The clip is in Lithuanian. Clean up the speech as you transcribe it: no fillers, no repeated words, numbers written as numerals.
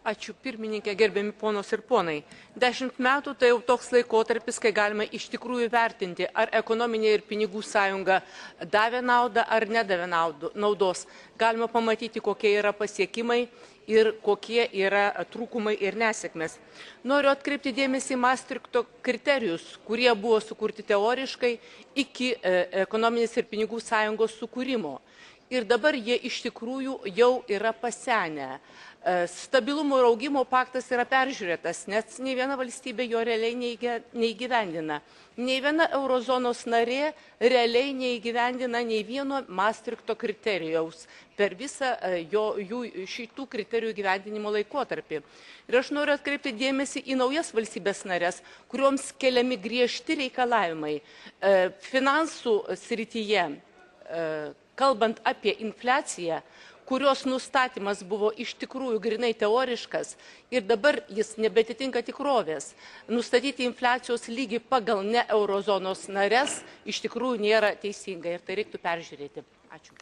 Ačiū pirmininkė, gerbiami ponos ir ponai. 10 metų tai jau toks laikotarpis, kai galima iš tikrųjų vertinti, ar ekonominė ir pinigų sąjunga davė naudą ar nedavė naudos. Galima pamatyti, kokie yra pasiekimai ir kokie yra trūkumai ir nesėkmės. Noriu atkreipti dėmesį į Maastrichto kriterijus, kurie buvo sukurti teoriškai iki ekonominės ir pinigų sąjungos sukūrimo. Ir dabar jie iš tikrųjų jau yra pasenę. Stabilumo ir augimo paktas yra peržiūrėtas, nes nei viena valstybė jo realiai neįgyvendina. Nei viena eurozonos narė realiai neįgyvendina nei vieno Maastrichto kriterijaus per visą šitų kriterijų gyvendinimo laikotarpį. Ir aš noriu atkreipti dėmesį į naujas valstybės narės, kurioms keliami griežti reikalavimai finansų srityje, kalbant apie infliaciją, kurios nustatymas buvo iš tikrųjų grinai teoriškas ir dabar jis nebetitinka tikrovės. Nustatyti infliacijos lygį pagal ne eurozonos nares iš tikrųjų nėra teisinga ir tai reiktų peržiūrėti. Ačiū.